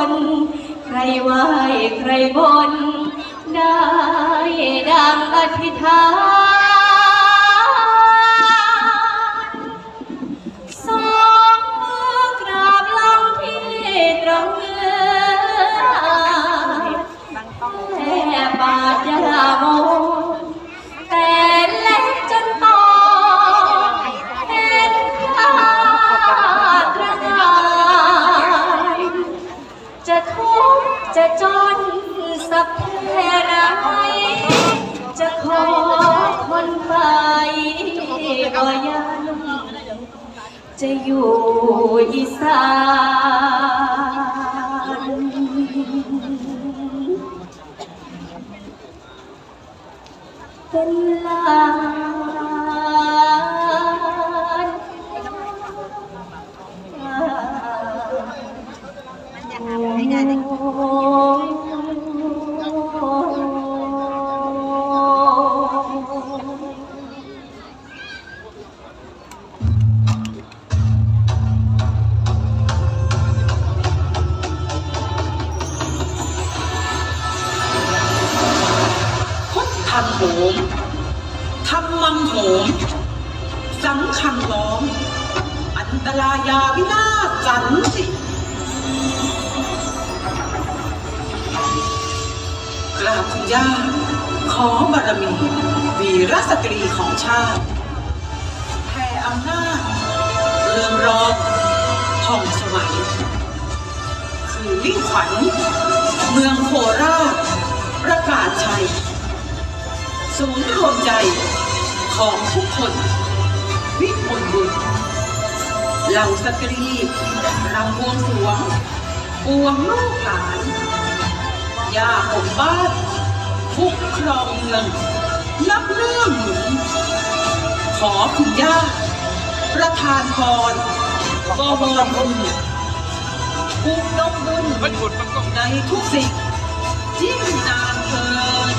นใครไหวใครบนได้ดังอธิษฐานสองมือกราบลงที่ตรงเนื้อแค่บาดยาโมแต่เล็กจนโตเห็นค่ากระงายจะทุกข์จะจนสักแค่ไหนจะขอคนไปก็ยังจะอยู่อีสานเป็นลานมันจะหาไม่ได้เลยทำโหมทำมังโหมสังขังล้อมอันตรายาวินาศสันติกราบคุณย่าขอบารมีวีรสตรีของชาติแผ่อำนาจเรืองรองผ่องสวัยคือลิ่งขวัญเมืองโคราชประกาศชัยศูนย์รวมใจของทุกคนวิมลบุญเหล่าสตรีรำบวงสรวงปวงลูกหลานย่าผมบ้านคุ้มครองเมืองนับเรื่องหนุนขอคุณย่าประทานพรบวรบุญภูมินมบุญในทุกสิ่งยิ่งนานเกิน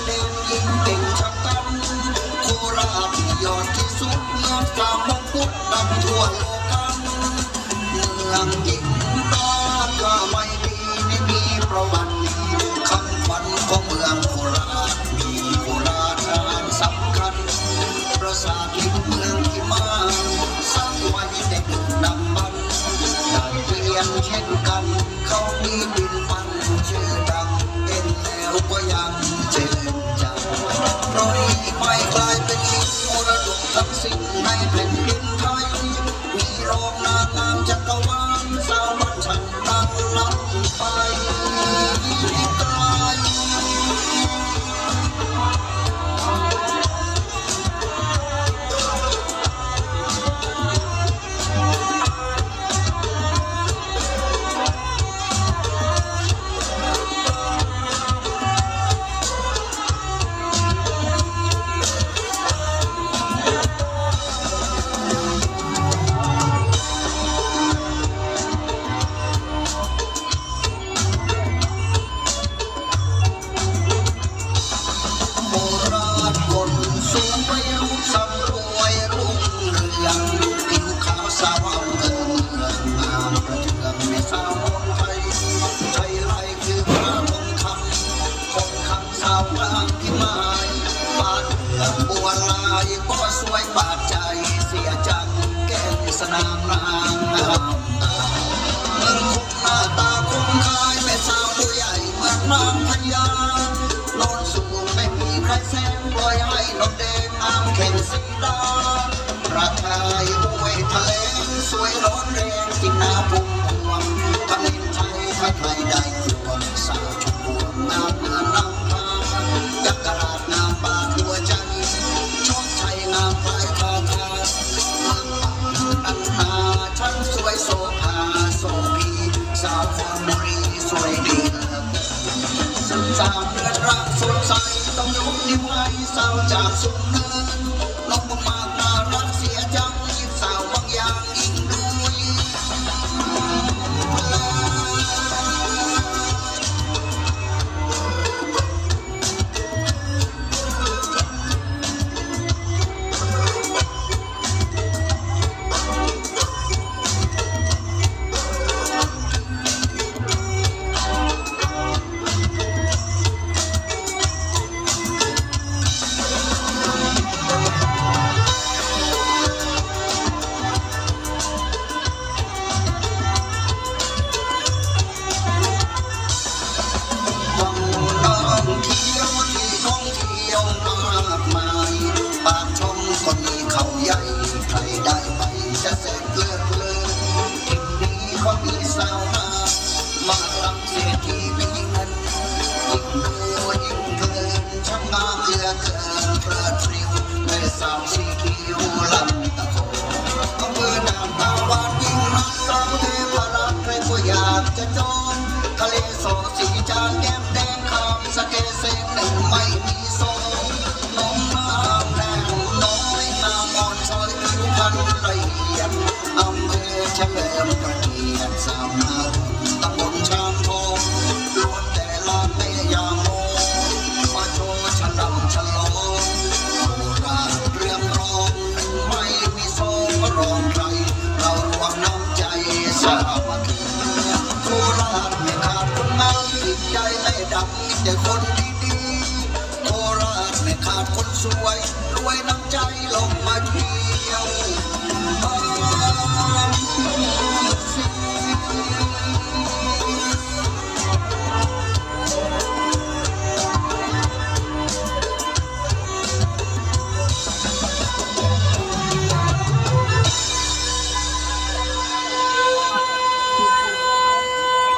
เด่นยิ่งเก่งชักกันโคราชยอดที่สุดเมืองสามมงกุฎดังทั่วโลกันเมืองยิ่งตาก็ไม่ดีไม่มีประวัติคำขวัญของเมืองโคราชมีโคราชอาหารสำคัญประสาทที่เมืองที่มาสร้างไว้ในดึกดำบรรพ์ได้เปลี่ยนเช่นกันเขามีดินมันชื่อดังเอ็นแล้วก็ยังเจริญจังเพราะนี้ไม่กลายเป็นหินมรดกทั้งสิ้นในแผ่นดินไทยมีรองนางงามจักรวาลสาวบ้านฉันตั้งล้ำไปไกล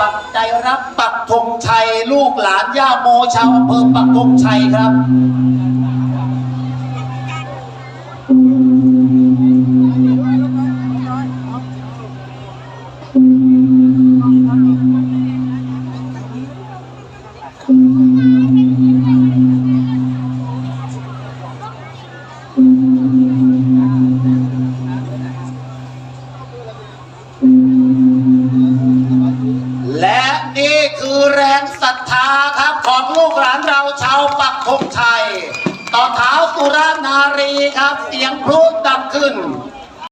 ปักใจรับปักธงชัยลูกหลานย่าโมชาวอำเภอปักธงชัยครับและนี่คือแรงศรัทธาครับของลูกหลานเราชาวปักธงชัย ต่อเท้าสุรนารีครับเสียงพลุดังขึ้น